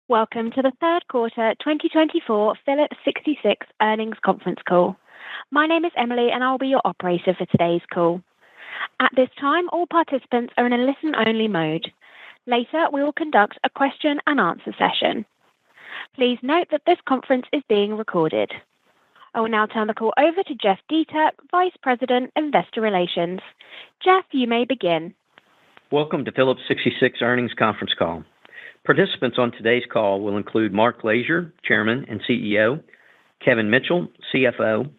Welcome to the third quarter 2024 Phillips 66 earnings conference call. My name is Emily and I'll be your operator for today's call. At this time, all participants are in a listen-only mode. Later, we will conduct a question and answer session. Please note that this conference is being recorded. I will now turn the call over to Jeff Dieter, Vice President, Investor Relations. Jeff, you may begin. Welcome to Phillips 66 earnings conference call. Participants on today's call will include Mark Lashier, Chairman and CEO, Kevin Mitchell, CFO,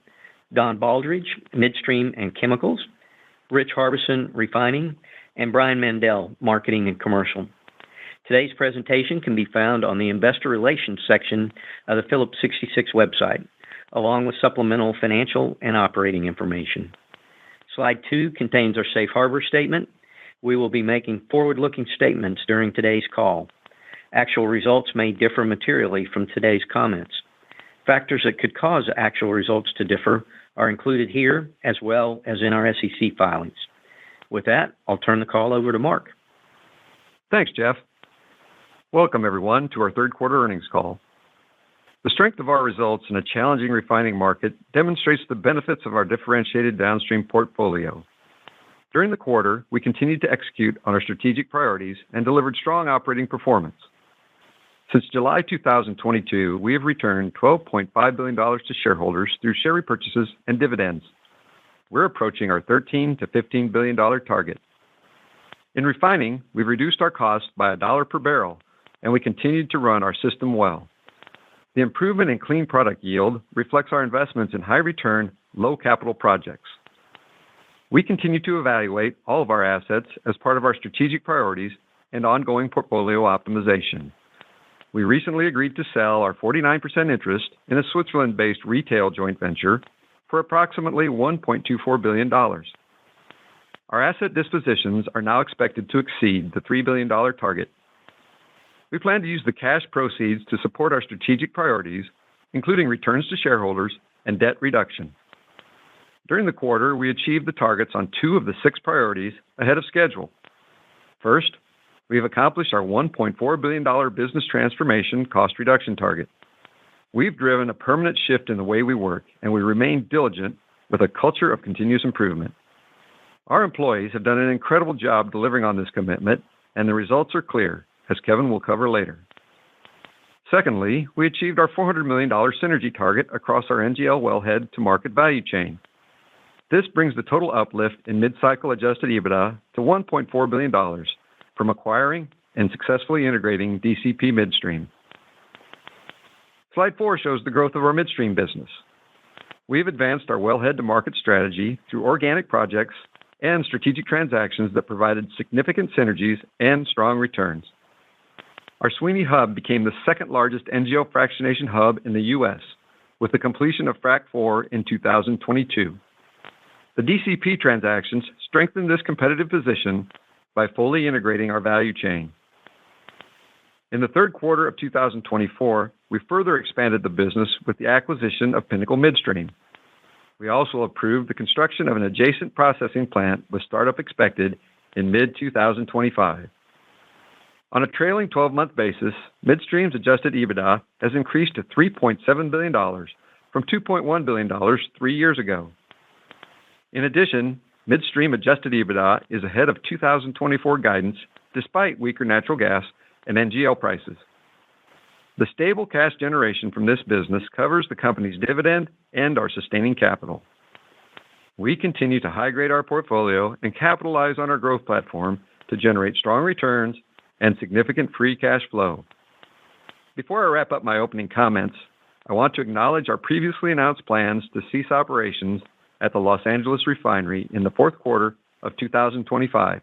Don Baldridge, Midstream and Chemicals, Rich Harbison, Refining, and Brian Mandel, Marketing and Commercial. Today's presentation can be found on the Investor Relations section of the Phillips 66 website, along with supplemental financial and operating information. Slide 2 contains our safe harbor statement. We will be making forward-looking statements during today's call. Actual results may differ materially from today's comments. Factors that could cause actual results to differ are included here as well as in our SEC filings. With that, I'll turn the call over to Mark. Thanks, Jeff. Welcome, everyone, to our third quarter earnings call. The strength of our results in a challenging refining market demonstrates the benefits of our differentiated downstream portfolio. During the quarter, we continued to execute on our strategic priorities and delivered strong operating performance. Since July 2022, we have returned $12.5 billion to shareholders through share repurchases and dividends. We're approaching our $13 to $15 billion target. In refining, we've reduced our cost by $1 per barrel, and we continued to run our system well. The improvement in clean product yield reflects our investments in high-return, low-capital projects. We continue to evaluate all of our assets as part of our strategic priorities and ongoing portfolio optimization. We recently agreed to sell our 49% interest in a Switzerland-based retail joint venture for approximately $1.24 billion. Our asset dispositions are now expected to exceed the $3 billion target. We plan to use the cash proceeds to support our strategic priorities, including returns to shareholders and debt reduction. During the quarter, we achieved the targets on 2 of the 6 priorities ahead of schedule. First, we have accomplished our $1.4 billion business transformation cost reduction target. We've driven a permanent shift in the way we work, and we remain diligent with a culture of continuous improvement. Our employees have done an incredible job delivering on this commitment, and the results are clear, as Kevin will cover later. Secondly, we achieved our $400 million synergy target across our NGL wellhead to market value chain. This brings the total uplift in mid-cycle adjusted EBITDA to $1.4 billion from acquiring and successfully integrating DCP Midstream. Slide 4 shows the growth of our midstream business. We've advanced our wellhead to market strategy through organic projects and strategic transactions that provided significant synergies and strong returns. Our Sweeney Hub became the second largest NGL fractionation hub in the U.S., with the completion of Frac 4 in 2022. The DCP transactions strengthened this competitive position by fully integrating our value chain. In the third quarter of 2024, we further expanded the business with the acquisition of Pinnacle Midstream. We also approved the construction of an adjacent processing plant with startup expected in mid-2025. On a trailing 12-month basis, Midstream's adjusted EBITDA has increased to $3.7 billion from $2.1 billion 3 years ago. In addition, Midstream adjusted EBITDA is ahead of 2024 guidance despite weaker natural gas and NGL prices. The stable cash generation from this business covers the company's dividend and our sustaining capital. We continue to high-grade our portfolio and capitalize on our growth platform to generate strong returns and significant free cash flow. Before I wrap up my opening comments, I want to acknowledge our previously announced plans to cease operations at the Los Angeles refinery in the fourth quarter of 2025.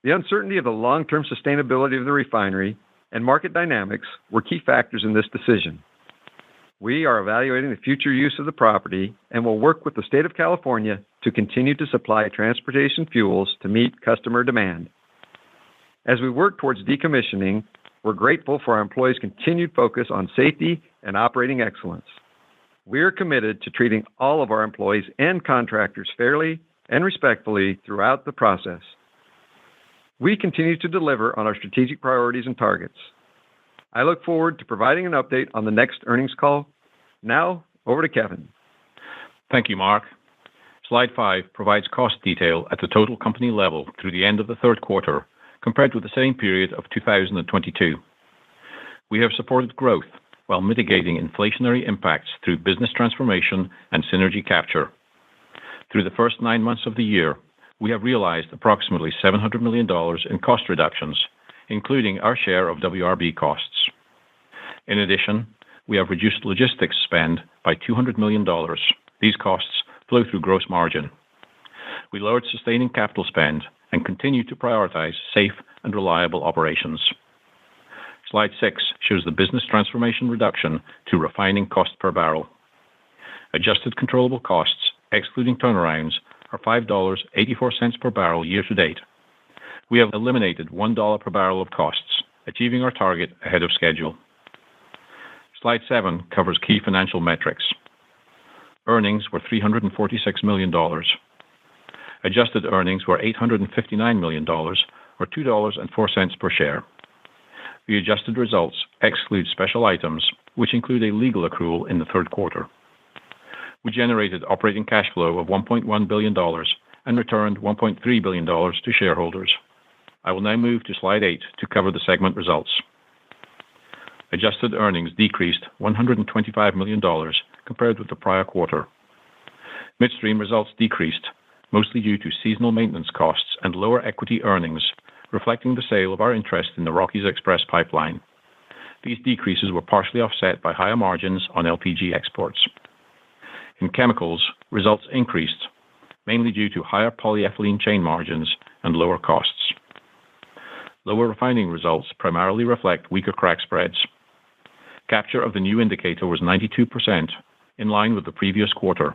The uncertainty of the long-term sustainability of the refinery and market dynamics were key factors in this decision. We are evaluating the future use of the property and will work with the state of California to continue to supply transportation fuels to meet customer demand. As we work towards decommissioning, we're grateful for our employees' continued focus on safety and operating excellence. We are committed to treating all of our employees and contractors fairly and respectfully throughout the process. We continue to deliver on our strategic priorities and targets. I look forward to providing an update on the next earnings call. Now, over to Kevin. Thank you, Mark. Slide 5 provides cost detail at the total company level through the end of the third quarter, compared with the same period of 2022. We have supported growth while mitigating inflationary impacts through business transformation and synergy capture. Through the first 9 months of the year, we have realized approximately $700 million in cost reductions, including our share of WRB costs. In addition, we have reduced logistics spend by $200 million. These costs flow through gross margin. We lowered sustaining capital spend and continue to prioritize safe and reliable operations. Slide 6 shows the business transformation reduction to refining cost per barrel. Adjusted controllable costs, excluding turnarounds, are $5.84 per barrel year to date. We have eliminated $1 per barrel of costs, achieving our target ahead of schedule. Slide 7 covers key financial metrics. Earnings were $346 million. Adjusted earnings were $859 million, or $2.04 per share. The adjusted results exclude special items, which include a legal accrual in the third quarter. We generated operating cash flow of $1.1 billion and returned $1.3 billion to shareholders. I will now move to Slide 8 to cover the segment results. Adjusted earnings decreased $125 million compared with the prior quarter. Midstream results decreased, mostly due to seasonal maintenance costs and lower equity earnings, reflecting the sale of our interest in the Rockies Express pipeline. These decreases were partially offset by higher margins on LPG exports. In chemicals, results increased, mainly due to higher polyethylene chain margins and lower costs. Lower refining results primarily reflect weaker crack spreads. Capture of the new indicator was 92%, in line with the previous quarter.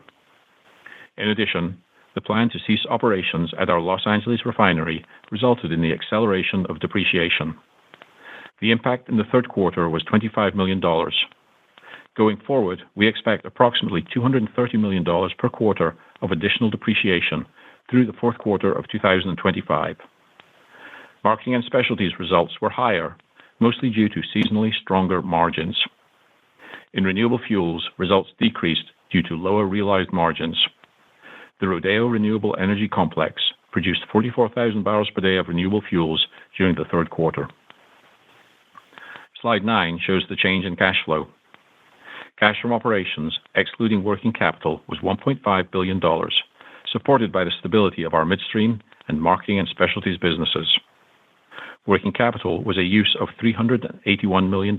In addition, the plan to cease operations at our Los Angeles refinery resulted in the acceleration of depreciation. The impact in the third quarter was $25 million. Going forward, we expect approximately $230 million per quarter of additional depreciation through the fourth quarter of 2025. Marketing and Specialties results were higher, mostly due to seasonally stronger margins. In renewable fuels, results decreased due to lower realized margins. The Rodeo Renewable Energy Complex produced 44,000 barrels per day of renewable fuels during the third quarter. Slide 9 shows the change in cash flow. Cash from operations, excluding working capital, was $1.5 billion, supported by the stability of our Midstream and Marketing and Specialties businesses. Working capital was a use of $381 million,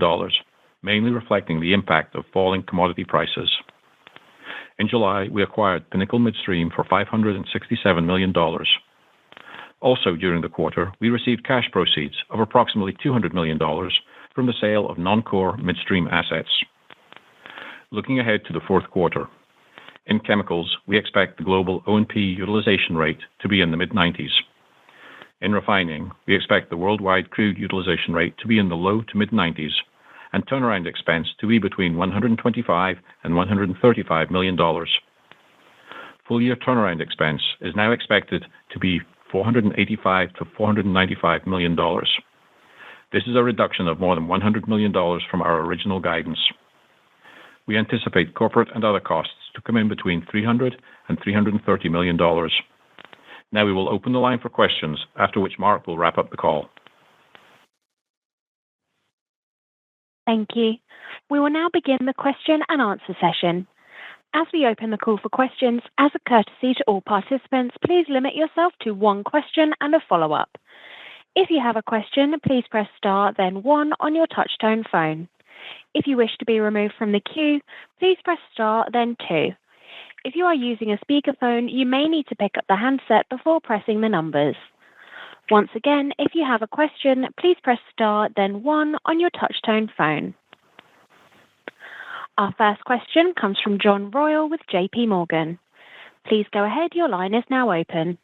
mainly reflecting the impact of falling commodity prices. In July, we acquired Pinnacle Midstream for $567 million. Also during the quarter, we received cash proceeds of approximately $200 million from the sale of non-core midstream assets. Looking ahead to the fourth quarter, in chemicals, we expect the global O&P utilization rate to be in the mid-90s. In refining, we expect the worldwide crude utilization rate to be in the low to mid-90s, and turnaround expense to be between $125 and $135 million. Full-year turnaround expense is now expected to be $485 to $495 million. This is a reduction of more than $100 million from our original guidance. We anticipate corporate and other costs to come in between $300 and $330 million. Now we will open the line for questions, after which Mark will wrap up the call. Thank you. We will now begin the question and answer session. As we open the call for questions, as a courtesy to all participants, please limit yourself to one question and a follow-up. If you have a question, please press star, then 1 on your touch-tone phone. If you wish to be removed from the queue, please press star, then 2. If you are using a speakerphone, you may need to pick up the handset before pressing the numbers. Once again, if you have a question, please press star, then 1 on your touch-tone phone. Our first question comes from John Royall with JP Morgan. Please go ahead. Your line is now open.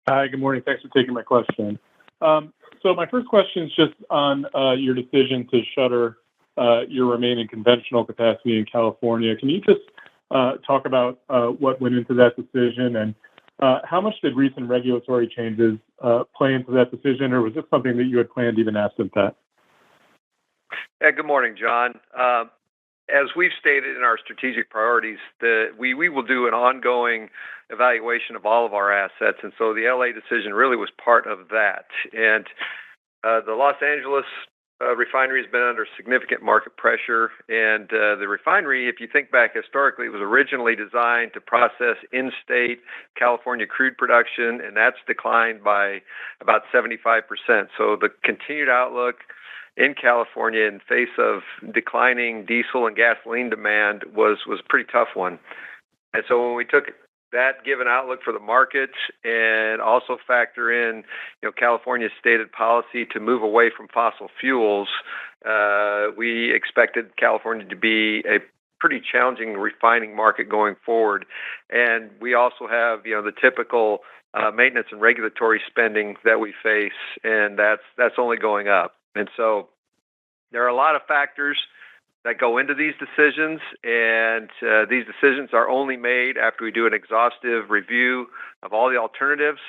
Hi, good morning. Thanks for taking my question. So my first question is just on your decision to shutter your remaining conventional capacity in California. Can you just talk about what went into that decision and How much did recent regulatory changes play into that decision, or was this something that you had planned even absent that? Yeah, good morning, John. As we've stated in our strategic priorities, we will do an ongoing evaluation of all of our assets, and so the LA decision really was part of that. And the Los Angeles refinery has been under significant market pressure, and the refinery, if you think back historically, was originally designed to process in-state California crude production, and that's declined by about 75%. So the continued outlook in California in face of declining diesel and gasoline demand was a pretty tough one. And so when we took that given outlook for the market and also factor in, California's stated policy to move away from fossil fuels, we expected California to be a pretty challenging refining market going forward. And we also have, the typical maintenance and regulatory spending that we face, and that's only going up. And so there are a lot of factors that go into these decisions, and these decisions are only made after we do an exhaustive review of all the alternatives.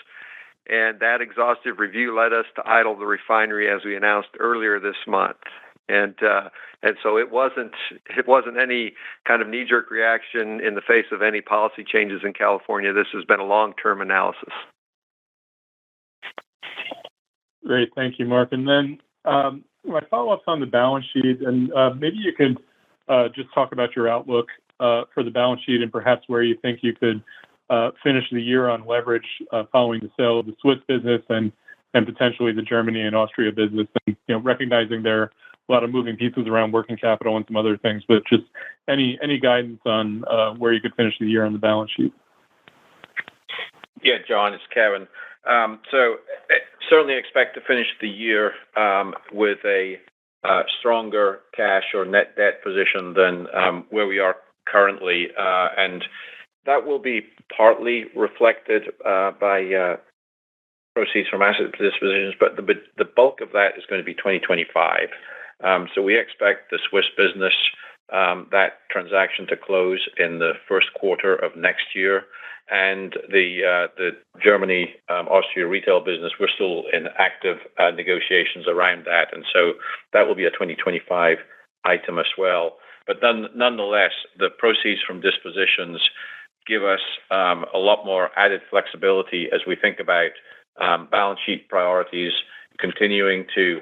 And that exhaustive review led us to idle the refinery, as we announced earlier this month. And so it wasn't any kind of knee-jerk reaction in the face of any policy changes in California. This has been a long-term analysis. Great, thank you, Mark. And then my follow-up's on the balance sheet, and maybe you could just talk about your outlook for the balance sheet and perhaps where you think you could finish the year on leverage following the sale of the Swiss business and potentially the Germany and Austria business. And recognizing there are a lot of moving pieces around working capital and some other things, but just any guidance on where you could finish the year on the balance sheet. Yeah, John, it's Kevin. So certainly expect to finish the year with a stronger cash or net debt position than where we are currently. And that will be partly reflected by proceeds from asset dispositions, but the bulk of that is going to be 2025. So we expect the Swiss business, that transaction to close in the first quarter of next year. And the Germany, Austria retail business, we're still in active negotiations around that. And so that will be a 2025 item as well. But nonetheless, the proceeds from dispositions give us a lot more added flexibility as we think about balance sheet priorities, continuing to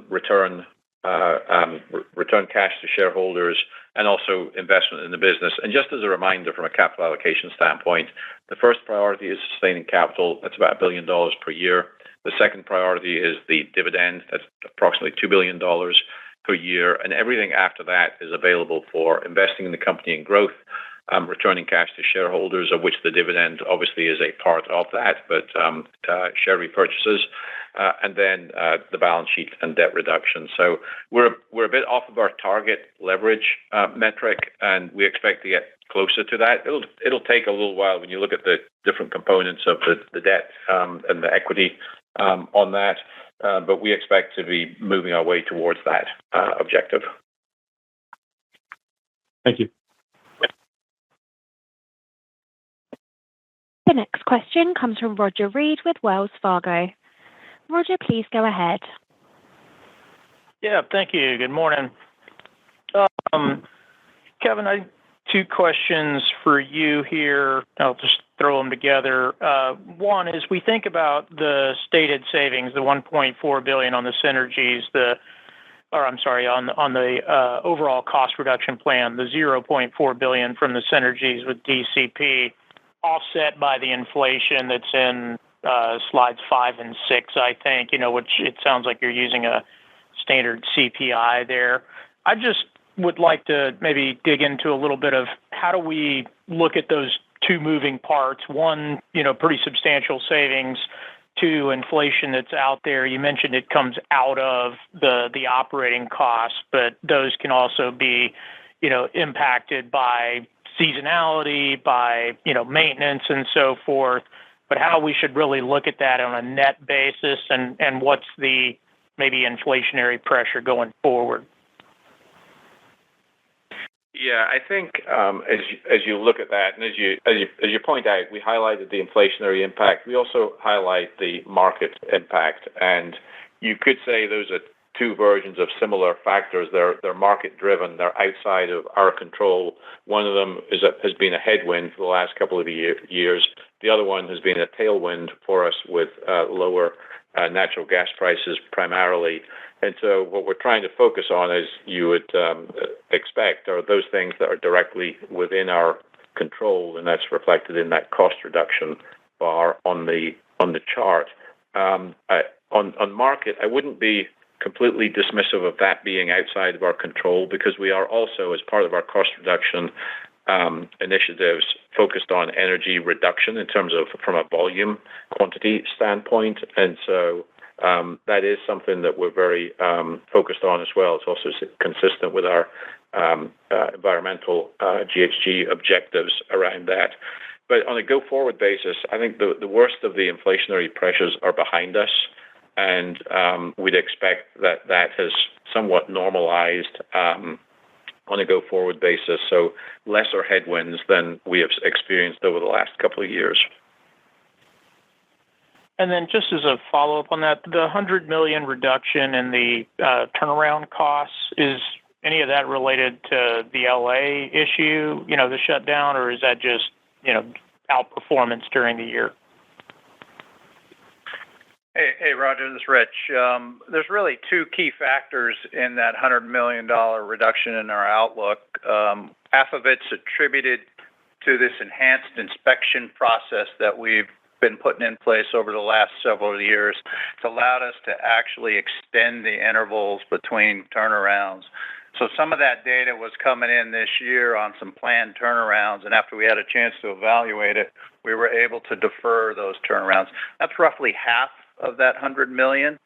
return cash to shareholders, and also investment in the business. And just as a reminder from a capital allocation standpoint, the first priority is sustaining capital. That's about $1 billion per year. The second priority is the dividend. That's approximately $2 billion per year. And everything after that is available for investing in the company in growth, returning cash to shareholders, of which the dividend obviously is a part of that, but share repurchases, and then the balance sheet and debt reduction. So we're a bit off of our target leverage metric, and we expect to get closer to that. It'll take a little while when you look at the different components of the debt and the equity on that, but we expect to be moving our way towards that objective. Thank you. The next question comes from Roger Reed with Wells Fargo. Roger, please go ahead. Yeah, thank you. Good morning. Kevin, I have two questions for you here. I'll just throw them together. One is, we think about the stated savings, the $1.4 billion on the synergies, on the overall cost reduction plan, the $0.4 billion from the synergies with DCP, offset by the inflation that's in slides 5 and 6, I think, which it sounds like you're using a standard CPI there. I just would like to maybe dig into a little bit of how do we look at those two moving parts. One, pretty substantial savings. Two, inflation that's out there. You mentioned it comes out of the operating costs, but those can also be, impacted by seasonality, by, maintenance and so forth. But how we should really look at that on a net basis, and what's the maybe inflationary pressure going forward? Yeah, I think as you look at that, and as you point out, we highlighted the inflationary impact. We also highlight the market impact, and you could say those are two versions of similar factors. They're market driven. They're outside of our control. One of them has been a headwind for the last couple of years. The other one has been a tailwind for us with lower natural gas prices primarily. And so what we're trying to focus on, as you would expect, are those things that are directly within our control, and that's reflected in that cost reduction bar on the chart. On market, I wouldn't be completely dismissive of that being outside of our control, because we are also, as part of our cost reduction initiatives, focused on energy reduction in terms of from a volume quantity standpoint. And so that is something that we're very focused on as well. It's also consistent with our environmental GHG objectives around that. But on a go-forward basis, I think the worst of the inflationary pressures are behind us, and we'd expect that has somewhat normalized on a go-forward basis, so lesser headwinds than we have experienced over the last couple of years. And then just as a follow-up on that, the $100 million reduction in the turnaround costs, is any of that related to the LA issue, the shutdown, or is that just, outperformance during the year? Hey, Roger, this is Rich. There's really two key factors in that $100 million reduction in our outlook. Half of it's attributed to this enhanced inspection process that we've been putting in place over the last several years. It's allowed us to actually extend the intervals between turnarounds. So some of that data was coming in this year on some planned turnarounds, and after we had a chance to evaluate it, we were able to defer those turnarounds. That's roughly half of that $100 million.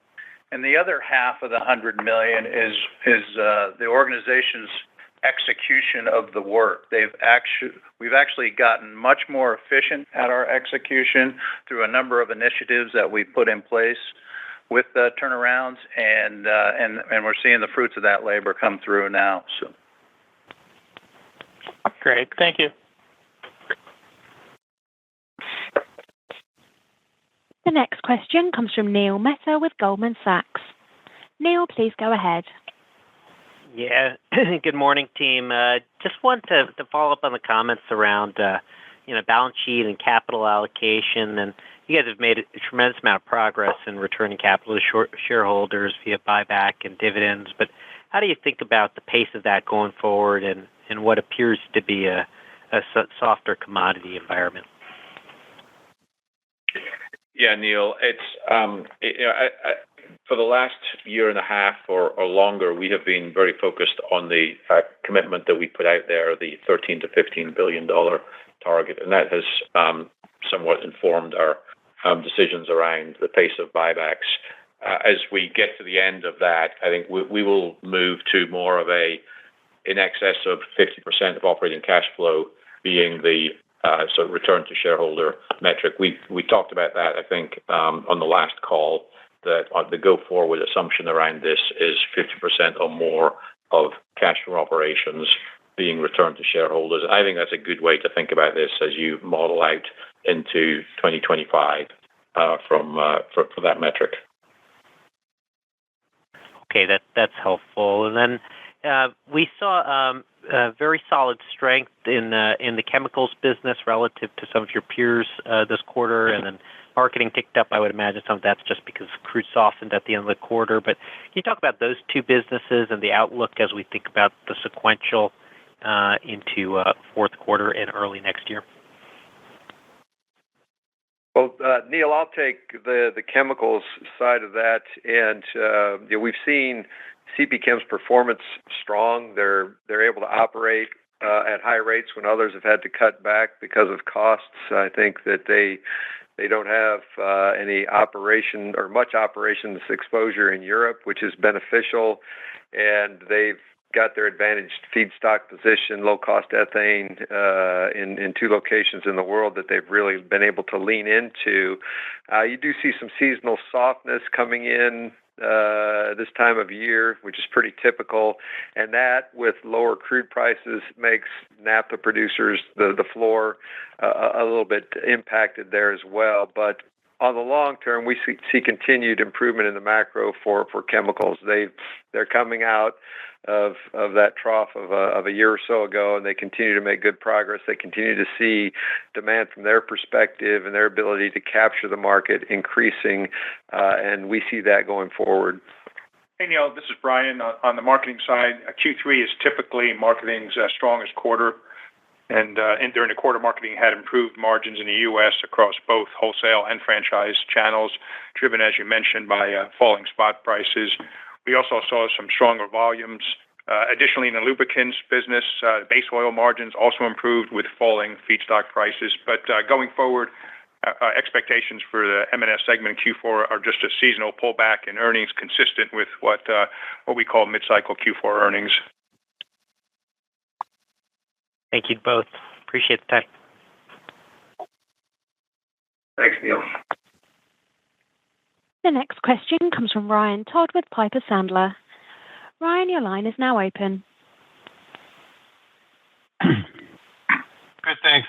And the other half of the $100 million is the organization's execution of the work. We've actually gotten much more efficient at our execution through a number of initiatives that we put in place with the turnarounds, and we're seeing the fruits of that labor come through now. So, great, thank you. The next question comes from Neil Mehta with Goldman Sachs. Neil, please go ahead. Yeah, good morning, team. Just want to follow up on the comments around, balance sheet and capital allocation. And you guys have made a tremendous amount of progress in returning capital to shareholders via buyback and dividends. But how do you think about the pace of that going forward and what appears to be a softer commodity environment? Yeah, Neil, it's for the last year and a half or longer, we have been very focused on the commitment that we put out there, the $13 to $15 billion target, and that has somewhat informed our decisions around the pace of buybacks. As we get to the end of that, I think we will move to more of in excess of 50% of operating cash flow being the sort of return to shareholder metric. We talked about that, I think, on the last call, that the go-forward assumption around this is 50% or more of cash from operations being returned to shareholders. I think that's a good way to think about this as you model out into 2025 for that metric. Okay, that's helpful. And then we saw very solid strength in the chemicals business relative to some of your peers this quarter, and then marketing ticked up. I would imagine some of that's just because crude softened at the end of the quarter. But can you talk about those two businesses and the outlook as we think about the sequential into fourth quarter and early next year? Well, Neil, I'll take the chemicals side of that, and we've seen CP Chem's performance strong. They're able to operate at high rates when others have had to cut back because of costs. I think that they don't have any operation or much operations exposure in Europe, which is beneficial, and they've got their advantaged feedstock position, low-cost ethane in 2 locations in the world that they've really been able to lean into. You do see some seasonal softness coming in this time of year, which is pretty typical, and that with lower crude prices makes naphtha producers, the floor, a little bit impacted there as well. But on the long term, we see continued improvement in the macro for chemicals. They're coming out of that trough of a year or so ago, and they continue to make good progress. They continue to see demand from their perspective and their ability to capture the market increasing, and we see that going forward. Hey, Neil, this is Brian. On the marketing side, Q3 is typically marketing's strongest quarter. And during the quarter, marketing had improved margins in the U.S. across both wholesale and franchise channels, driven, as you mentioned, by falling spot prices. We also saw some stronger volumes. Additionally, in the lubricants business, base oil margins also improved with falling feedstock prices. But going forward, expectations for the M&S segment in Q4 are just a seasonal pullback in earnings consistent with what we call mid-cycle Q4 earnings. Thank you both. Appreciate the time. Thanks, Neil. The next question comes from Ryan Todd with Piper Sandler. Ryan, your line is now open. Good, thanks.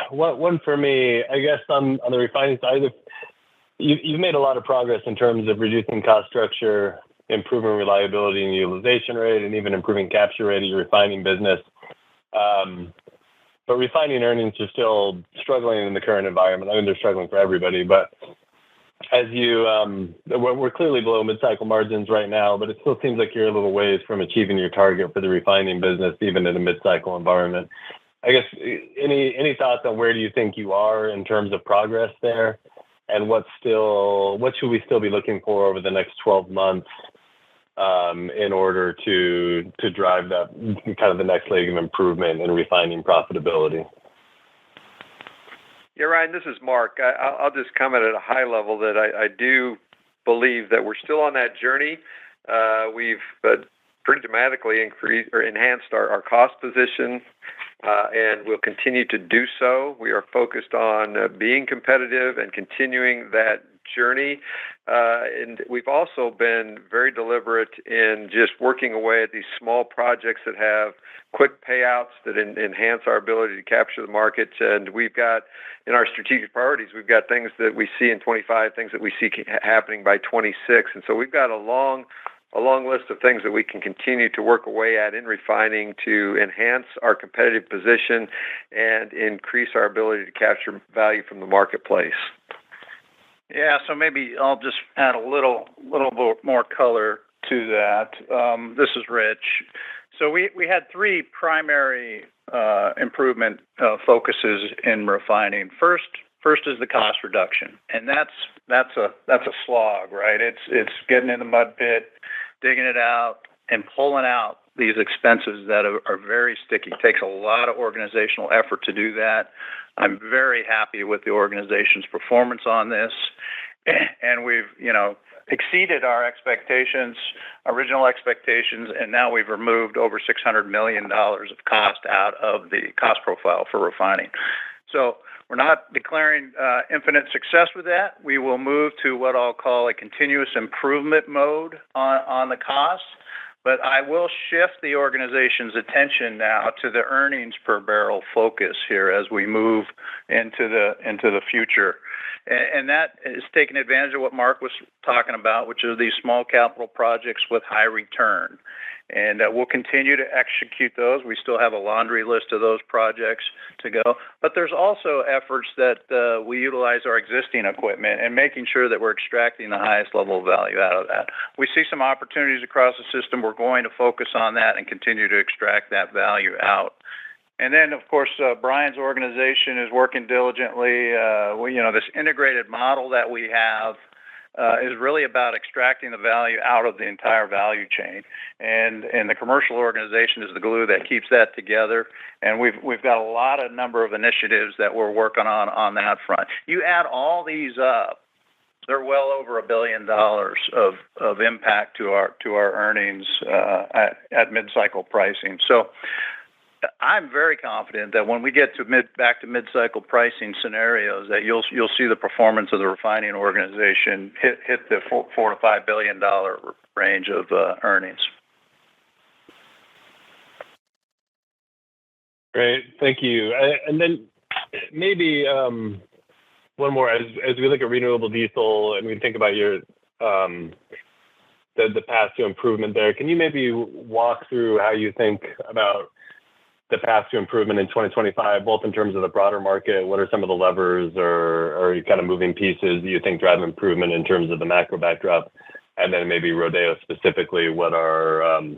One for me, I guess on the refining side, you've made a lot of progress in terms of reducing cost structure, improving reliability and utilization rate, and even improving capture rate of your refining business. But refining earnings are still struggling in the current environment. I mean, they're struggling for everybody, but as we're clearly below mid-cycle margins right now, but it still seems like you're a little ways from achieving your target for the refining business, even in a mid-cycle environment. I guess, any thoughts on where do you think you are in terms of progress there? And what should we still be looking for over the next 12 months in order to drive that kind of the next leg of improvement in refining profitability? Yeah, Ryan, this is Mark. I'll just comment at a high level that I do believe that we're still on that journey. We've pretty dramatically increased or enhanced our cost position, and we'll continue to do so. We are focused on being competitive and continuing that journey. And we've also been very deliberate in just working away at these small projects that have quick payouts that enhance our ability to capture the market. And we've got, in our strategic priorities, we've got things that we see in 25, things that we see happening by 26. And so we've got a long list of things that we can continue to work away at in refining to enhance our competitive position and increase our ability to capture value from the marketplace. Yeah, so maybe I'll just add a little bit more color to that. This is Rich. So we had 3 primary improvement focuses in refining. First is the cost reduction, and that's a slog, right? It's getting in the mud pit, digging it out, and pulling out these expenses that are very sticky. It takes a lot of organizational effort to do that. I'm very happy with the organization's performance on this, and we've, exceeded our original expectations, and now we've removed over $600 million of cost out of the cost profile for refining. So we're not declaring infinite success with that. We will move to what I'll call a continuous improvement mode on the cost. But I will shift the organization's attention now to the earnings per barrel focus here as we move into the future. And that is taking advantage of what Mark was talking about, which are these small capital projects with high return. And we'll continue to execute those. We still have a laundry list of those projects to go. But there's also efforts that we utilize our existing equipment and making sure that we're extracting the highest level of value out of that. We see some opportunities across the system. We're going to focus on that and continue to extract that value out. And then, of course, Brian's organization is working diligently. This integrated model that we have is really about extracting the value out of the entire value chain, and the commercial organization is the glue that keeps that together. And we've got a number of initiatives that we're working on that front. You add all these up, they're well over $1 billion of impact to our earnings at mid-cycle pricing. So I'm very confident that when we get to back to mid-cycle pricing scenarios, that you'll see the performance of the refining organization hit the $4 to $5 billion range of earnings. Great, thank you. And then maybe one more. As we look at renewable diesel and we think about your the path to improvement there, can you maybe walk through how you think about the path to improvement in 2025, both in terms of the broader market? What are some of the levers or kind of moving pieces that you think drive improvement in terms of the macro backdrop? And then maybe Rodeo specifically, what are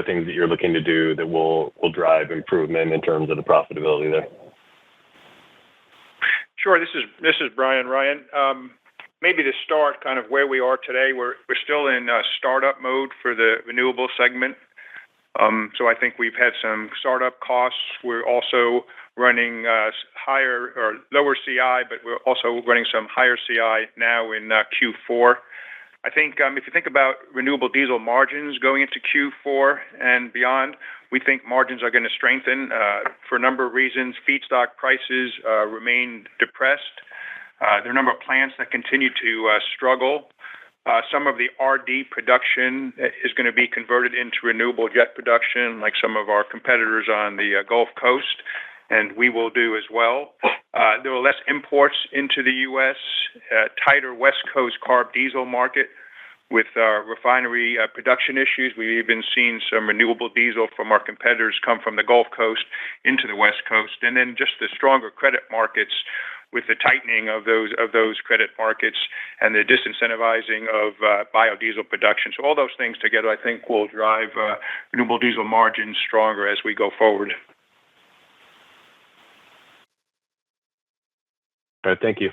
things that you're looking to do that will drive improvement in terms of the profitability there? Sure. This is Brian Ryan. Maybe to start kind of where we are today, we're still in startup mode for the renewable segment. So I think we've had some startup costs. We're also running higher or lower CI, but we're also running some higher CI now in Q4. I think if you think about renewable diesel margins going into Q4 and beyond, we think margins are going to strengthen for a number of reasons. Feedstock prices remain depressed. There are a number of plants that continue to struggle. Some of the RD production is going to be converted into renewable jet production, like some of our competitors on the Gulf Coast, and we will do as well. There are less imports into the U.S., tighter West Coast carb diesel market with refinery production issues. We've even seen some renewable diesel from our competitors come from the Gulf Coast into the West Coast, and then just the stronger credit markets with the tightening of those credit markets and the disincentivizing of biodiesel production. So all those things together, I think, will drive renewable diesel margins stronger as we go forward. All right, thank you.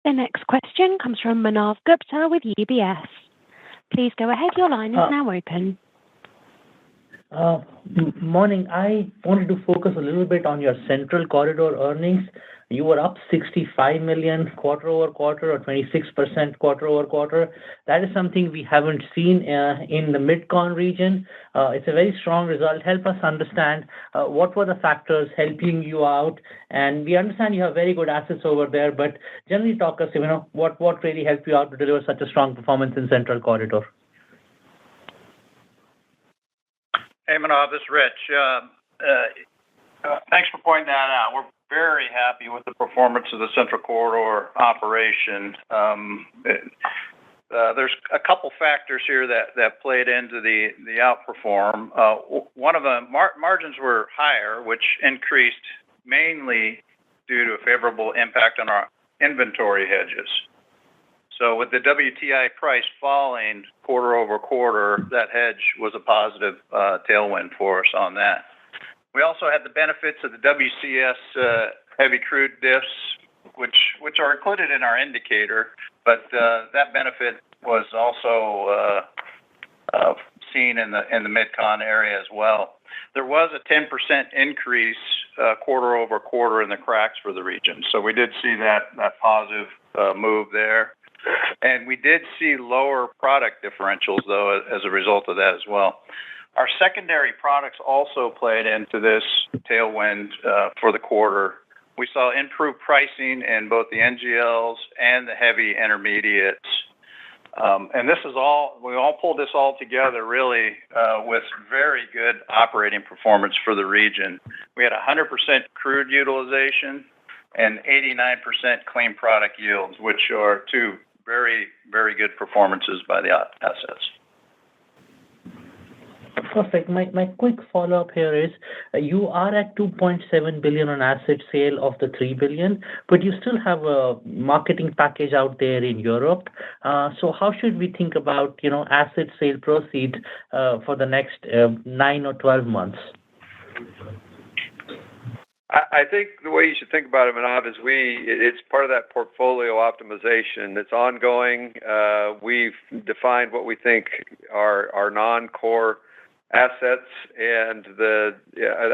The next question comes from Manav Gupta with UBS. Please go ahead. Your line is now open. Morning. I wanted to focus a little bit on your Central Corridor earnings. You were up $65 million quarter over quarter, or 26% quarter over quarter. That is something we haven't seen in the Mid-Con region. It's a very strong result. Help us understand what were the factors helping you out. And we understand you have very good assets over there, but generally talk us, what really helped you out to deliver such a strong performance in Central Corridor? Hey, Manav, this is Rich. Thanks for pointing that out. We're very happy with the performance of the Central Corridor operation. There's a couple factors here that played into the outperform. One of them, margins were higher, which increased mainly due to a favorable impact on our inventory hedges. So with the WTI price falling quarter over quarter, that hedge was a positive tailwind for us on that. We also had the benefits of the WCS heavy crude diffs, which are included in our indicator, but that benefit was also seen in the Mid-Con area as well. There was a 10% increase quarter over quarter in the cracks for the region, so we did see that positive move there. And we did see lower product differentials, though, as a result of that as well. Our secondary products also played into this tailwind for the quarter. We saw improved pricing in both the NGLs and the heavy intermediates. And this is all, we all pulled this all together really with very good operating performance for the region. We had 100% crude utilization and 89% clean product yields, which are two very, very good performances by the assets. Perfect. My quick follow-up here is, you are at $2.7 billion on asset sale of the $3 billion, but you still have a marketing package out there in Europe. So how should we think about, asset sale proceeds for the next 9 or 12 months? I think the way you should think about it, Manav, is it's part of that portfolio optimization that's ongoing. We've defined what we think are non-core assets, and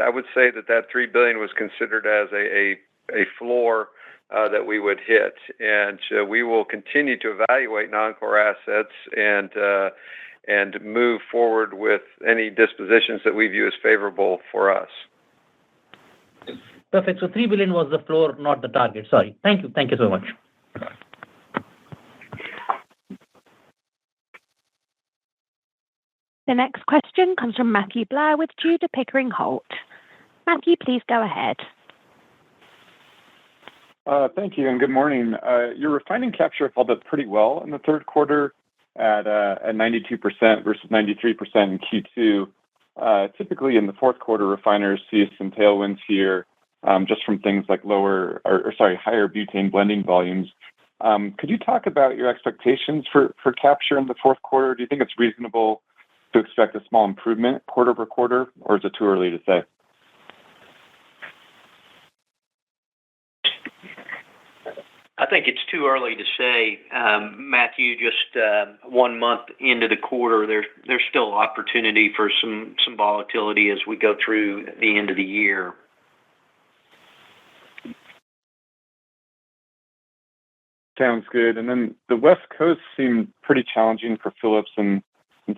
I would say that $3 billion was considered as a a floor that we would hit. And we will continue to evaluate non-core assets and move forward with any dispositions that we view as favorable for us. Perfect. So $3 billion was the floor, not the target. Sorry. Thank you. Thank you so much. The next question comes from Matthew Blair with Tudor, Pickering, Holt. Matthew, please go ahead. Thank you, and good morning. Your refining capture held up pretty well in the third quarter at 92% versus 93% in Q2. Typically, in the fourth quarter, refiners see some tailwinds here, just from things like higher butane blending volumes. Could you talk about your expectations for capture in the fourth quarter? Do you think it's reasonable to expect a small improvement quarter over quarter, or is it too early to say? I think it's too early to say, Matthew. Just 1 month into the quarter, there's still opportunity for some volatility as we go through the end of the year. Sounds good. And then the West Coast seemed pretty challenging for Phillips and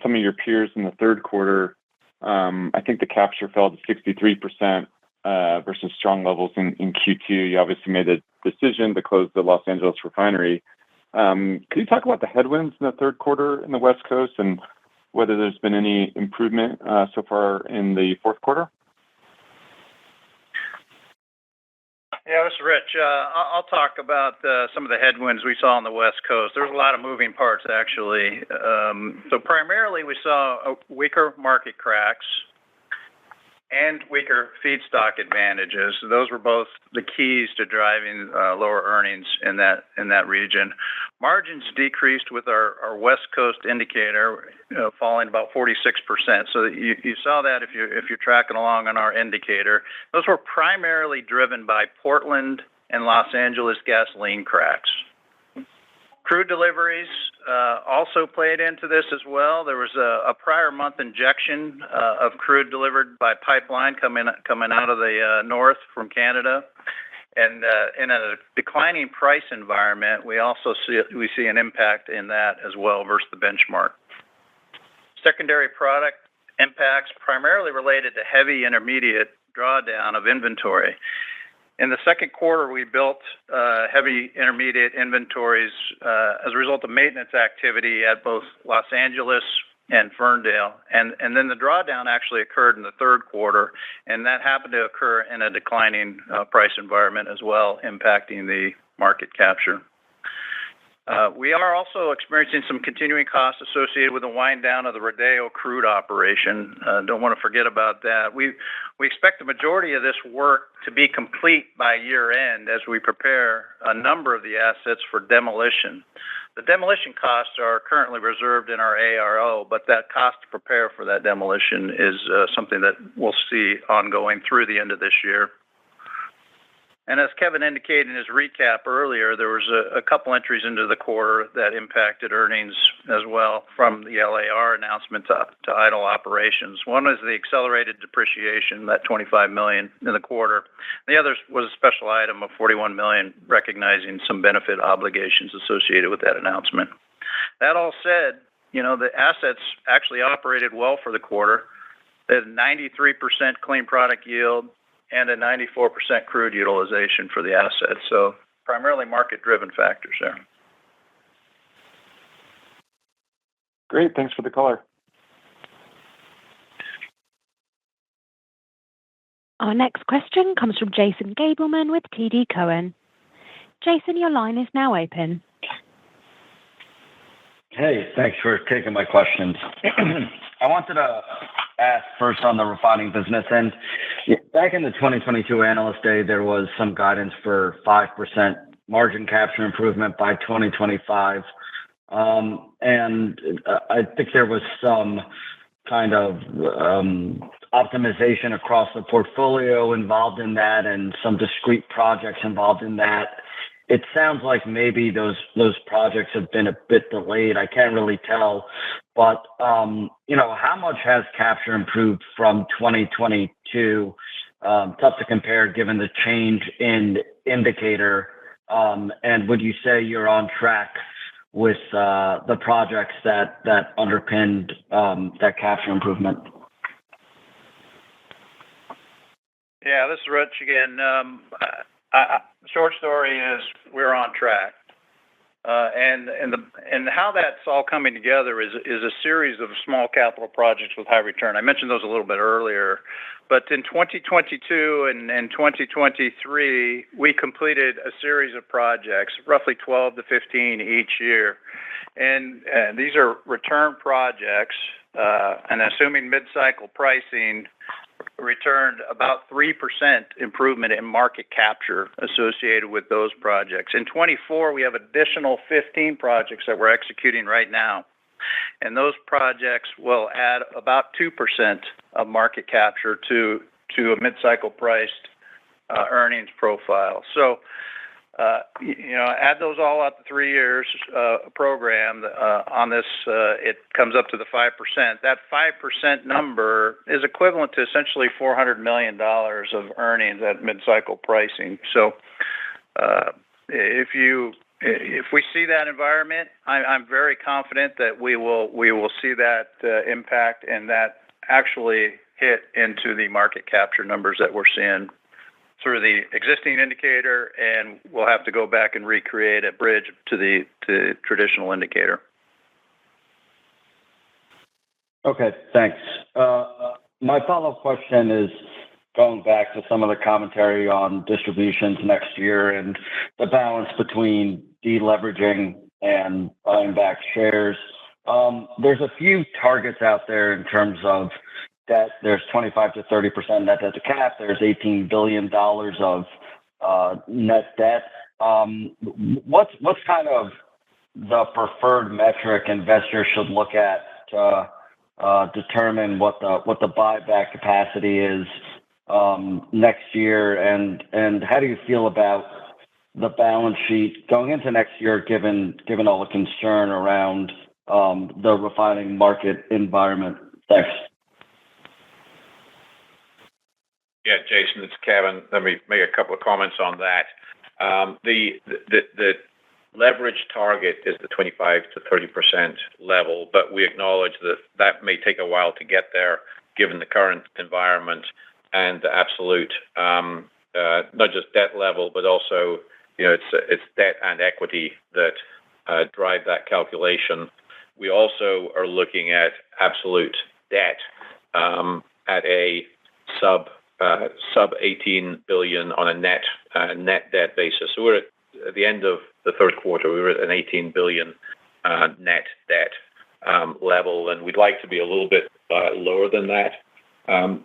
some of your peers in the third quarter. I think the capture fell to 63% versus strong levels in Q2. You obviously made a decision to close the Los Angeles refinery. Could you talk about the headwinds in the third quarter in the West Coast and whether there's been any improvement so far in the fourth quarter? Yeah, this is Rich. I'll talk about some of the headwinds we saw on the West Coast. There's a lot of moving parts, actually. So primarily, we saw weaker market cracks and weaker feedstock advantages. Those were both the keys to driving lower earnings in that region. Margins decreased with our West Coast indicator falling about 46%. So you saw that if you're tracking along on our indicator. Those were primarily driven by Portland and Los Angeles gasoline cracks. Crude deliveries also played into this as well. There was a prior month injection of crude delivered by pipeline coming out of the north from Canada. And in a declining price environment, we see an impact in that as well versus the benchmark. Secondary product impacts primarily related to heavy intermediate drawdown of inventory. In the second quarter, we built heavy intermediate inventories as a result of maintenance activity at both Los Angeles and Ferndale. And then the drawdown actually occurred in the third quarter, and that happened to occur in a declining price environment as well, impacting the market capture. We are also experiencing some continuing costs associated with the wind down of the Rodeo crude operation. Don't want to forget about that. We expect the majority of this work to be complete by year end as we prepare a number of the assets for demolition. The demolition costs are currently reserved in our ARO, but that cost to prepare for that demolition is something that we'll see ongoing through the end of this year. And as Kevin indicated in his recap earlier, there was a couple entries into the quarter that impacted earnings as well from the LAR announcement to idle operations. One is the accelerated depreciation, that $25 million in the quarter. The other was a special item of $41 million, recognizing some benefit obligations associated with that announcement. That all said, the assets actually operated well for the quarter. They had 93% clean product yield and a 94% crude utilization for the assets. So primarily market-driven factors there. Great. Thanks for the color. Our next question comes from Jason Gabelman with TD Cowen. Jason, your line is now open. Hey, thanks for taking my questions. I wanted to ask first on the refining business. And back in the 2022 Analyst Day, there was some guidance for 5% margin capture improvement by 2025. And I think there was some kind of optimization across the portfolio involved in that and some discrete projects involved in that. It sounds like maybe those projects have been a bit delayed. I can't really tell. But, how much has capture improved from 2022 tough to compare given the change in indicator. And would you say you're on track with the projects that underpinned that capture improvement? Yeah, this is Rich again. Short story is we're on track. And how that's all coming together is a series of small capital projects with high return. I mentioned those a little bit earlier, but in 2022 and 2023, we completed a series of projects, roughly 12 to 15 each year. And these are return projects, and assuming mid-cycle pricing, returned about 3% improvement in market capture associated with those projects. In 24, we have additional 15 projects that we're executing right now. And those projects will add about 2% of market capture to a mid-cycle priced earnings profile. So, add those all up to 3 years program on this, it comes up to the 5%. That 5% number is equivalent to essentially $400 million of earnings at mid-cycle pricing. So, if we see that environment, I'm very confident that we will see that impact and that actually hit into the market capture numbers that we're seeing through the existing indicator, and we'll have to go back and recreate a bridge to the traditional indicator. Okay, thanks. My follow-up question is going back to some of the commentary on distributions next year and the balance between deleveraging and buying back shares. There's a few targets out there in terms of debt. There's 25 to 30% net debt to cap. There's $18 billion of net debt. What's kind of the preferred metric investors should look at to determine what the buyback capacity is next year, and how do you feel about the balance sheet going into next year, given all the concern around the refining market environment? Thanks. Yeah, Jason, it's Kevin. Let me make a couple of comments on that. The leverage target is the 25 to 30% level, but we acknowledge that may take a while to get there, given the current environment and the absolute, not just debt level, but also, it's debt and equity that drive that calculation. We also are looking at absolute debt at a sub 18 billion on a net debt basis. So we're at the end of the third quarter, we were at an 18 billion net debt level, and we'd like to be a little bit lower than that.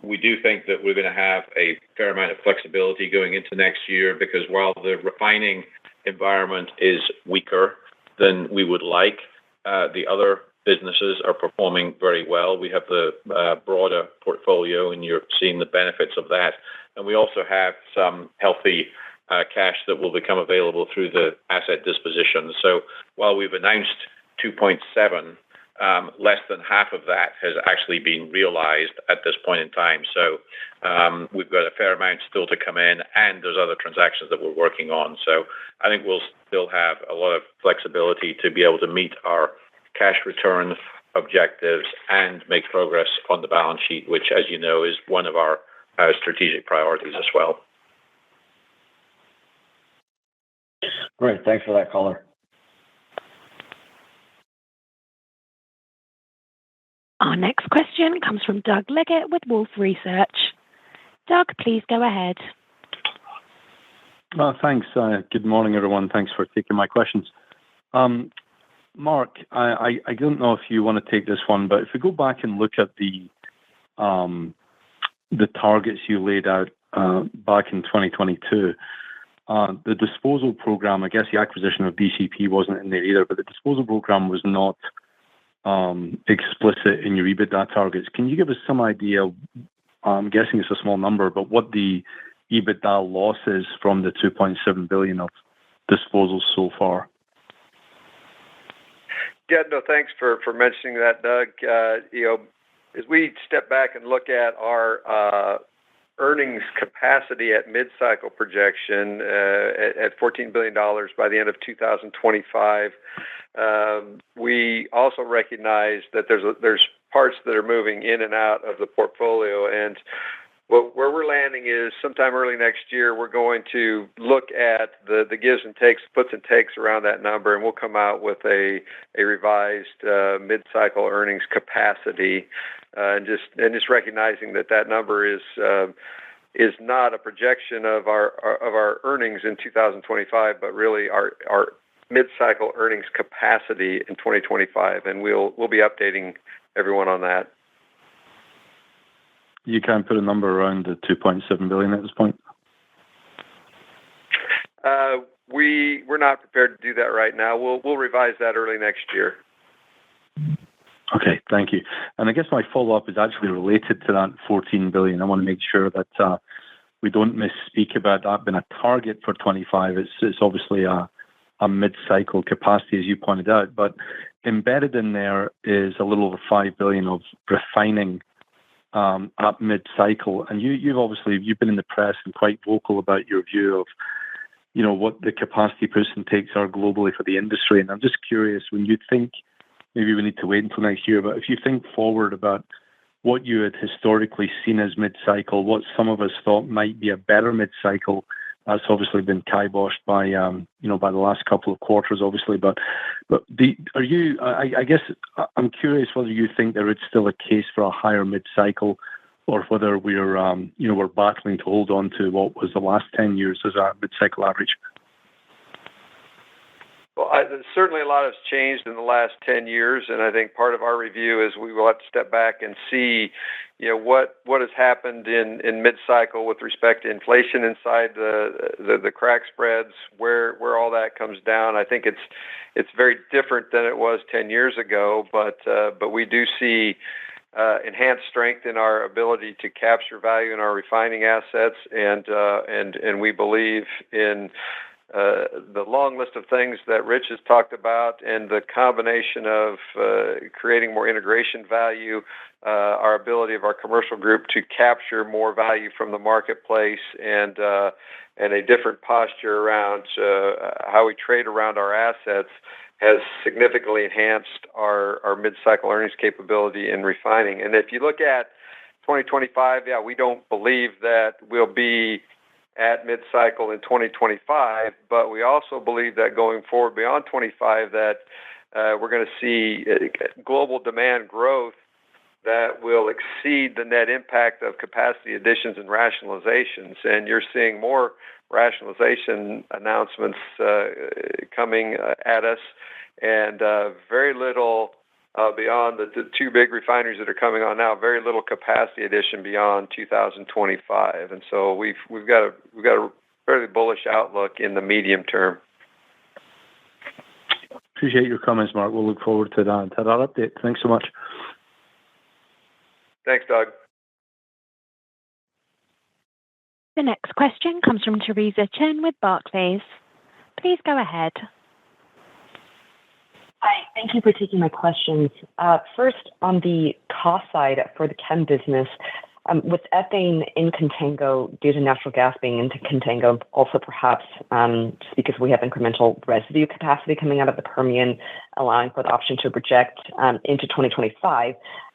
We do think that we're going to have a fair amount of flexibility going into next year, because while the refining environment is weaker than we would like, the other businesses are performing very well. We have the broader portfolio, and you're seeing the benefits of that. And we also have some healthy cash that will become available through the asset disposition. So while we've announced 2.7, less than half of that has actually been realized at this point in time. So we've got a fair amount still to come in, and there's other transactions that we're working on. So I think we'll still have a lot of flexibility to be able to meet our cash return objectives and make progress on the balance sheet, which, as you know, is one of our strategic priorities as well. Great. Thanks for that color. Our next question comes from Doug Leggett with Wolfe Research. Doug, please go ahead. Thanks. Good morning, everyone. Thanks for taking my questions. Mark, I don't know if you want to take this one, but if we go back and look at the targets you laid out back in 2022, the disposal program, I guess the acquisition of DCP wasn't in there either, but the disposal program was not explicit in your EBITDA targets. Can you give us some idea? I'm guessing it's a small number, but what the EBITDA loss is from the $2.7 billion of disposals so far? Yeah, no, thanks for mentioning that, Doug. As we step back and look at our earnings capacity at mid-cycle projection at $14 billion by the end of 2025. We also recognize that there's parts that are moving in and out of the portfolio, and where we're landing is sometime early next year, we're going to look at the gives and takes, puts and takes around that number, and we'll come out with a revised mid-cycle earnings capacity, and just recognizing that number is not a projection of our earnings in 2025, but really our mid-cycle earnings capacity in 2025, and we'll be updating everyone on that. You can't put a number around the $2.7 billion at this point? We're not prepared to do that right now. We'll revise that early next year. Okay, thank you. And I guess my follow-up is actually related to that $14 billion. I want to make sure that we don't misspeak about that being a target for 25. It's obviously a mid-cycle capacity, as you pointed out, but embedded in there is a little over $5 billion of refining at mid-cycle, and you've been in the press and quite vocal about your view of, what the capacity puts and takes are globally for the industry. And I'm just curious, when you think, maybe we need to wait until next year, but if you think forward about what you had historically seen as mid-cycle, what some of us thought might be a better mid-cycle, that's obviously been kiboshed by by the last couple of quarters, obviously. But I guess I'm curious whether you think there is still a case for a higher mid-cycle, or whether we're battling to hold on to what was the last 10 years as our mid-cycle average. Well, certainly a lot has changed in the last 10 years, and I think part of our review is we will have to step back and see, what has happened in mid-cycle with respect to inflation inside the crack spreads, where all that comes down. I think it's very different than it was 10 years ago, but we do see enhanced strength in our ability to capture value in our refining assets, and we believe in the long list of things that Rich has talked about, and the combination of creating more integration value, our ability of our commercial group to capture more value from the marketplace, and a different posture around how we trade around our assets has significantly enhanced our mid-cycle earnings capability in refining. And if you look at 2025, we don't believe that we'll be at mid-cycle in 2025, but we also believe that going forward beyond 25, that we're going to see global demand growth that will exceed the net impact of capacity additions and rationalizations. And you're seeing more rationalization announcements coming at us, and very little beyond the two big refineries that are coming on now, very little capacity addition beyond 2025. And so we've got a fairly bullish outlook in the medium term. Appreciate your comments, Mark. We'll look forward to that update. Thanks so much. Thanks, Doug. The next question comes from Theresa Chen with Barclays. Please go ahead. Hi, thank you for taking my questions. First, on the cost side for the chem business, with ethane in contango due to natural gas being into contango, also perhaps just because we have incremental residue capacity coming out of the Permian, allowing for the option to project into 2025,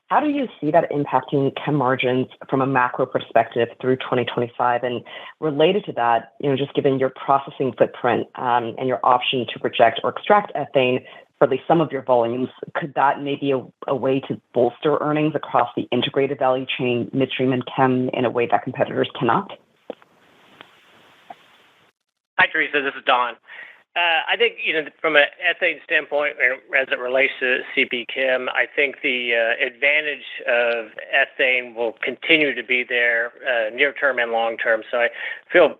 how do you see that impacting chem margins from a macro perspective through 2025? And related to that, just given your processing footprint and your option to project or extract ethane for at least some of your volumes, could that maybe a way to bolster earnings across the integrated value chain, midstream and chem, in a way that competitors cannot? Hi, Teresa. This is Don. I think, from an ethane standpoint, as it relates to CP Chem, I think the advantage of ethane will continue to be there near term and long term. So I feel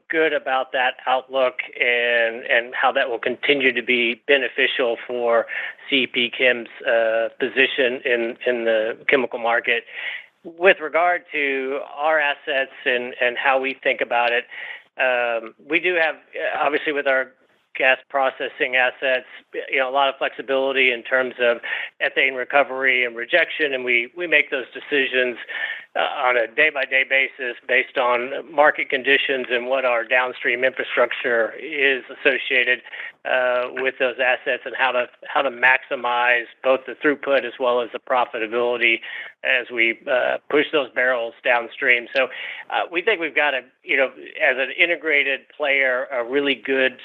good about that outlook and how that will continue to be beneficial for CP Chem's position in the chemical market. With regard to our assets and how we think about it, we do have, obviously, with our gas processing assets, a lot of flexibility in terms of ethane recovery and rejection, and we make those decisions on a day-by-day basis based on market conditions and what our downstream infrastructure is associated with those assets, and how to maximize both the throughput as well as the profitability as we push those barrels downstream. So we think we've got as an integrated player, a really good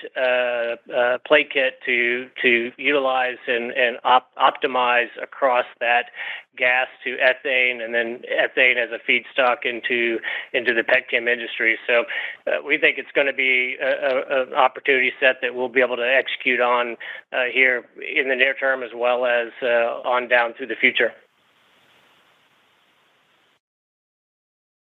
play kit to utilize and optimize across that gas to ethane, and then ethane as a feedstock into the petchem industry. So we think it's going to be an opportunity set that we'll be able to execute on here in the near term, as well as on down through the future.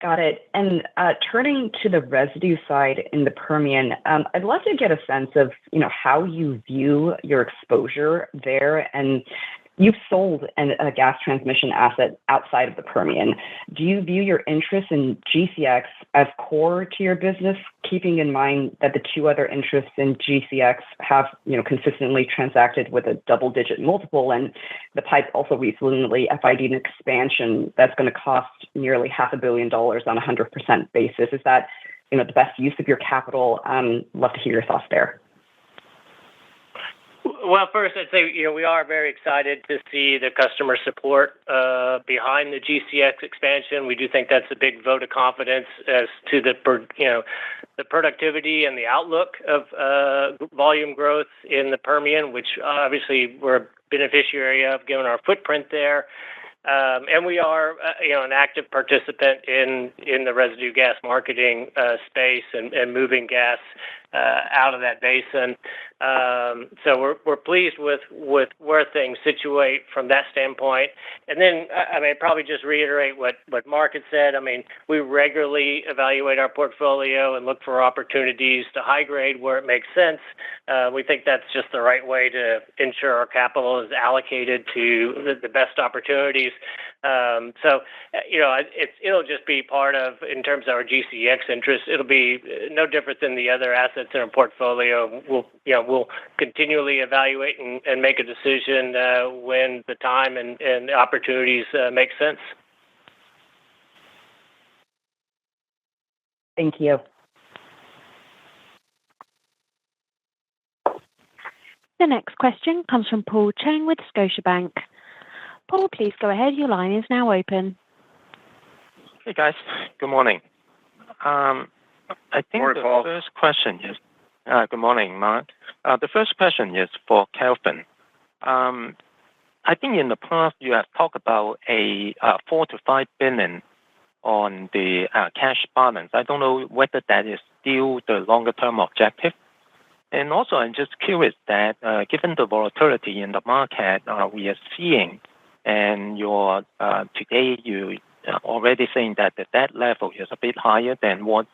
Got it. And turning to the residue side in the Permian, I'd love to get a sense of how you view your exposure there. And you've sold a gas transmission asset outside of the Permian. Do you view your interest in GCX as core to your business, keeping in mind that the two other interests in GCX have consistently transacted with a double-digit multiple, and the pipe also recently FID'd an expansion that's going to cost nearly $500 million on a 100% basis? Is that the best use of your capital? Love to hear your thoughts there. Well, first, I'd say we are very excited to see the customer support behind the GCX expansion. We do think that's a big vote of confidence as to the productivity and the outlook of volume growth in the Permian, which obviously we're a beneficiary of given our footprint there. And we are, an active participant in the residue gas marketing space and moving gas out of that basin. So we're pleased with where things situate from that standpoint. And then, probably just reiterate what Mark had said. We regularly evaluate our portfolio and look for opportunities to high grade where it makes sense. We think that's just the right way to ensure our capital is allocated to the best opportunities. It'll just be part of, in terms of our GCX interest, it'll be no different than the other assets in our portfolio. We'll continually evaluate and make a decision when the time and the opportunities make sense. Thank you. The next question comes from Paul Cheng with Scotiabank. Paul, please go ahead. Your line is now open. Hey, guys. Good morning. I think morning, Paul. First question is, good morning, Mark. The first question is for Kelvin. I think in the past you have talked about a $4 to $5 billion on the cash balance. I don't know whether that is still the longer-term objective. And also, I'm just curious that given the volatility in the market we are seeing, and today you already saying that the debt level is a bit higher than what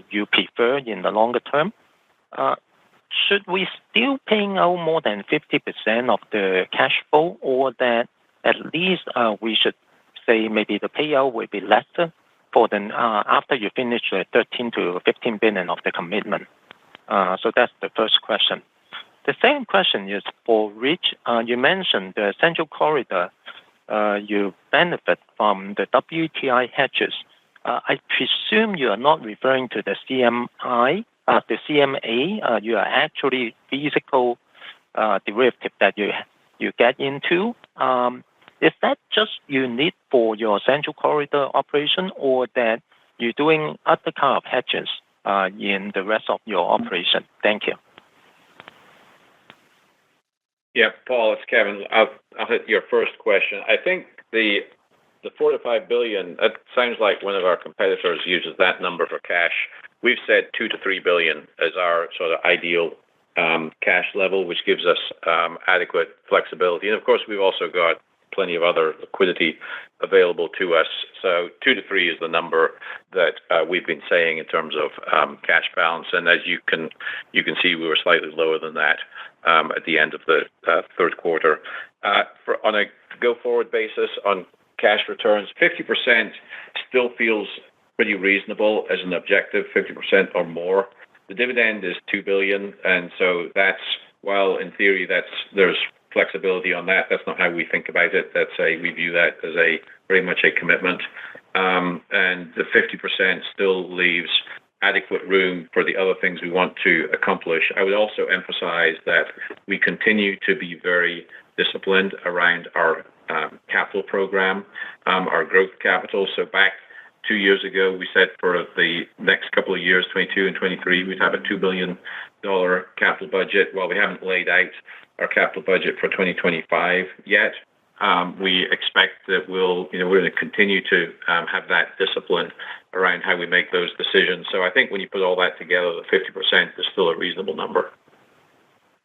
you prefer in the longer term, should we still paying out more than 50% of the cash flow, or that at least we should say maybe the payout will be lesser for the after you finish 13 to 15 billion of the commitment? So that's the first question. The second question is for Rich. You mentioned the Central Corridor. You benefit from the WTI hedges. I presume you are not referring to the CMA. You are actually physical derivative that you get into. Is that just unique for your Central Corridor operation, or that you're doing other kind of hedges in the rest of your operation? Thank you. Yeah, Paul, it's Kevin. I'll hit your first question. I think the $4 to $5 billion, that sounds like one of our competitors uses that number for cash. We've said $2 to $3 billion as our sort of ideal cash level, which gives us adequate flexibility. And of course, we've also got plenty of other liquidity available to us. So 2 to 3 is the number that we've been saying in terms of cash balance. And as you can see, we were slightly lower than that at the end of the third quarter. On a go-forward basis on cash returns, 50% still feels pretty reasonable as an objective, 50% or more. The dividend is $2 billion, and so that's, while in theory there's flexibility on that, that's not how we think about it. We view that as very much a commitment. and the 50% still leaves adequate room for the other things we want to accomplish. I would also emphasize that we continue to be very disciplined around our capital program, our growth capital. So back 2 years ago, we said for the next couple of years, 22 and 23, we'd have a $2 billion capital budget. Well, we haven't laid out our capital budget for 2025 yet. We expect that we're going to continue to have that discipline around how we make those decisions. So I think when you put all that together, the 50% is still a reasonable number.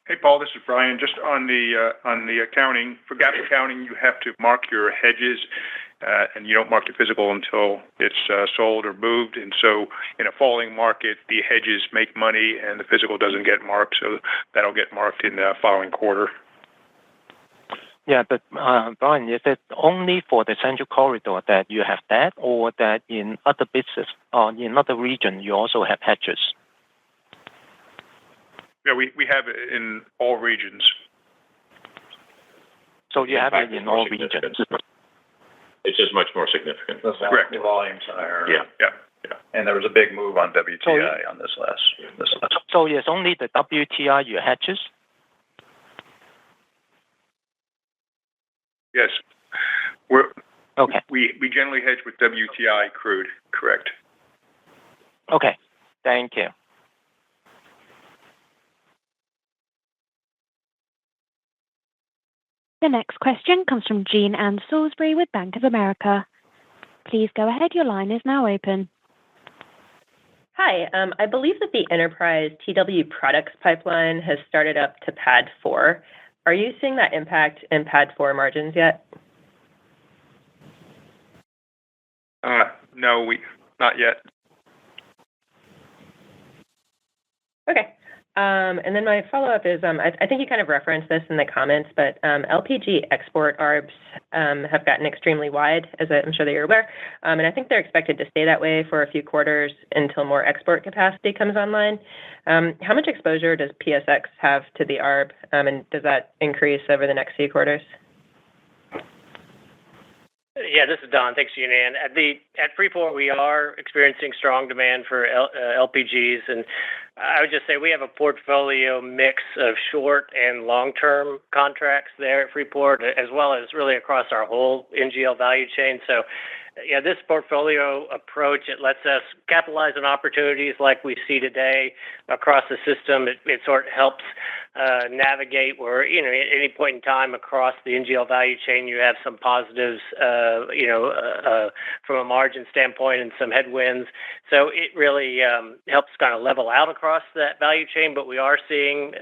Hey, Paul, this is Brian. Just on the accounting, for GAAP accounting, you have to mark your hedges, and you don't mark your physical until it's sold or moved. And so in a falling market, the hedges make money and the physical doesn't get marked. So that'll get marked in the following quarter. Yeah, but Brian, is it only for the Central Corridor that you have that, or that in other business or in other region you also have hedges? Yeah, we have it in all regions. So you have it in all regions. It's just much more significant. Correct. The volume's higher. Yeah. And there was a big move on WTI on this last. So it's only the WTI you hedges? Yes. We generally hedge with WTI crude, correct. Okay. Thank you. The next question comes from Jean Ann Salisbury with Bank of America. Please go ahead. Your line is now open. Hi. I believe that the Enterprise TW Products pipeline has started up to PADD 4. Are you seeing that impact in PADD 4 margins yet? No, not yet. Okay. And then my follow-up is, I think you kind of referenced this in the comments, but LPG export ARBs have gotten extremely wide, as I'm sure that you're aware. And I think they're expected to stay that way for a few quarters until more export capacity comes online. How much exposure does PSX have to the ARB, and does that increase over the next few quarters? Yeah, this is Don. Thanks, Jean-Ann. At Freeport, we are experiencing strong demand for LPGs, and I would just say we have a portfolio mix of short and long-term contracts there at Freeport, as well as really across our whole NGL value chain. So, yeah, this portfolio approach, it lets us capitalize on opportunities like we see today across the system. It sort of helps navigate where, at any point in time across the NGL value chain, you have some positives, from a margin standpoint and some headwinds. So it really helps kind of level out across that value chain, but we are seeing,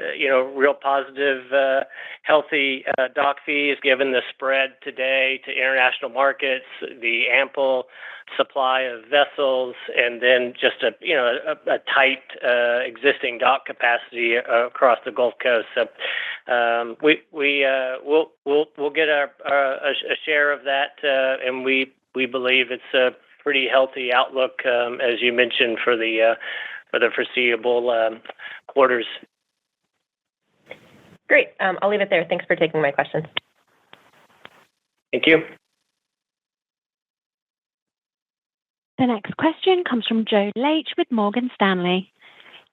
real positive, healthy dock fees given the spread today to international markets, the ample supply of vessels, and then just a tight existing dock capacity across the Gulf Coast. So we'll get a share of that, and we believe it's a pretty healthy outlook, as you mentioned, for the foreseeable quarters. Great. I'll leave it there. Thanks for taking my questions. Thank you. The next question comes from Joe Laetsch with Morgan Stanley.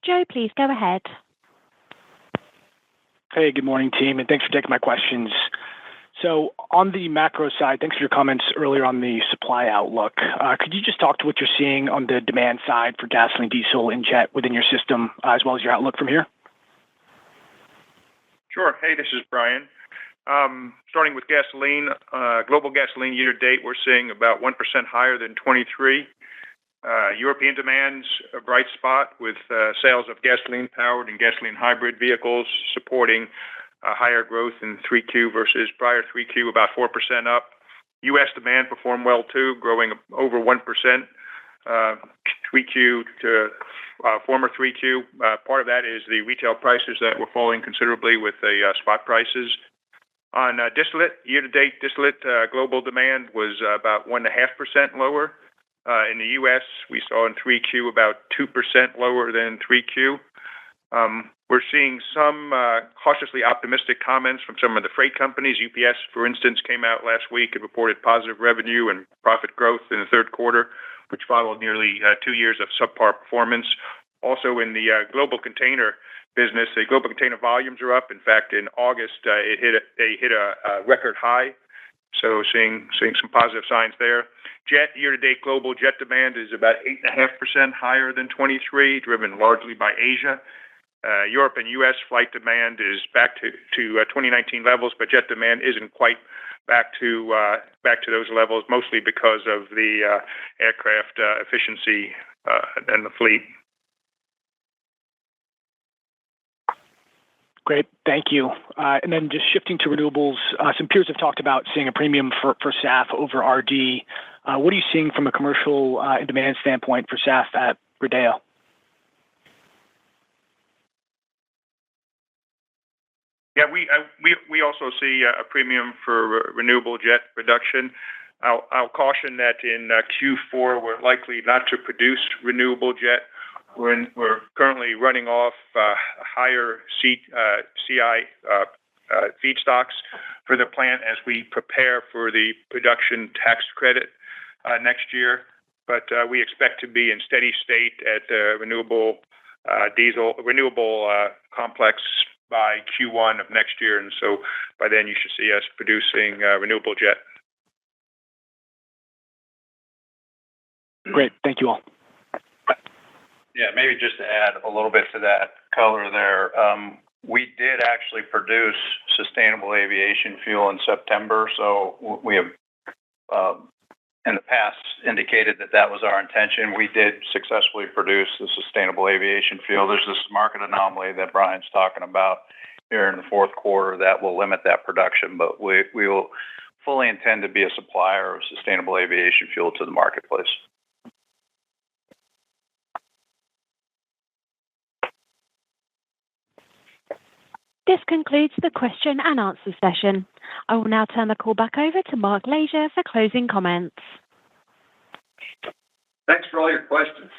Joe, please go ahead. Hey, good morning, team, and thanks for taking my questions. So on the macro side, thanks for your comments earlier on the supply outlook. Could you just talk to what you're seeing on the demand side for gasoline, diesel, and jet within your system, as well as your outlook from here? Sure. Hey, this is Brian. Starting with gasoline, global gasoline year to date, we're seeing about 1% higher than 23. European demand's a bright spot with sales of gasoline-powered and gasoline hybrid vehicles supporting higher growth in 3Q versus prior 3Q, about 4% up. U.S. demand performed well too, growing over 1%, 3Q to former 3Q. Part of that is the retail prices that were falling considerably with the spot prices. On distillate, year-to-date distillate, global demand was about 1.5% lower. In the U.S., we saw in 3Q about 2% lower than 3Q. We're seeing some cautiously optimistic comments from some of the freight companies. UPS, for instance, came out last week and reported positive revenue and profit growth in the third quarter, which followed nearly 2 years of subpar performance. Also in the global container business, the global container volumes are up. In fact, in August, they hit a record high. So seeing some positive signs there. Jet year-to-date global jet demand is about 8.5% higher than 23, driven largely by Asia. Europe and U.S. flight demand is back to 2019 levels, but jet demand isn't quite back to those levels, mostly because of the aircraft efficiency and the fleet. Great, thank you. And then just shifting to renewables, some peers have talked about seeing a premium for SAF over RD. What are you seeing from a commercial and demand standpoint for SAF at Rodeo? Yeah, we also see a premium for renewable jet production. I'll caution that in Q4 we're likely not to produce renewable jet. We're currently running off higher CI feedstocks for the plant as we prepare for the production tax credit next year. But we expect to be in steady state at the renewable complex by Q1 of next year, and so by then you should see us producing renewable jet. Great, thank you all. Yeah, maybe just to add a little bit to that color there. We did actually produce sustainable aviation fuel in September, so we have in the past indicated that was our intention. We did successfully produce the sustainable aviation fuel. There's this market anomaly that Brian's talking about here in the fourth quarter that will limit that production, but we will fully intend to be a supplier of sustainable aviation fuel to the marketplace. This concludes the question and answer session. I will now turn the call back over to Mark Lashier for closing comments. Thanks for all your questions.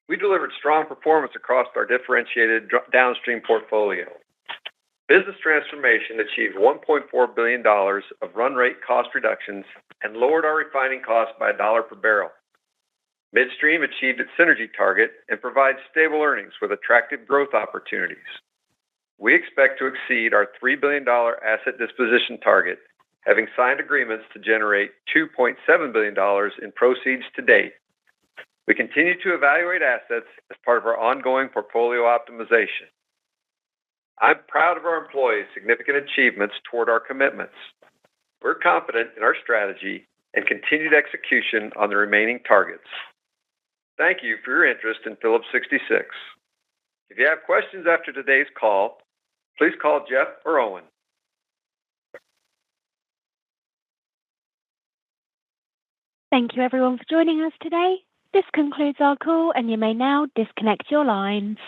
We delivered strong performance across our differentiated downstream portfolio. Business transformation achieved $1.4 billion of run rate cost reductions and lowered our refining costs by $1 per barrel. Midstream achieved its synergy target and provides stable earnings with attractive growth opportunities. We expect to exceed our $3 billion asset disposition target, having signed agreements to generate $2.7 billion in proceeds to date. We continue to evaluate assets as part of our ongoing portfolio optimization. I'm proud of our employees' significant achievements toward our commitments. We're confident in our strategy and continued execution on the remaining targets. Thank you for your interest in Phillips 66. If you have questions after today's call, please call Jeff or Owen. Thank you everyone for joining us today. This concludes our call and you may now disconnect your lines.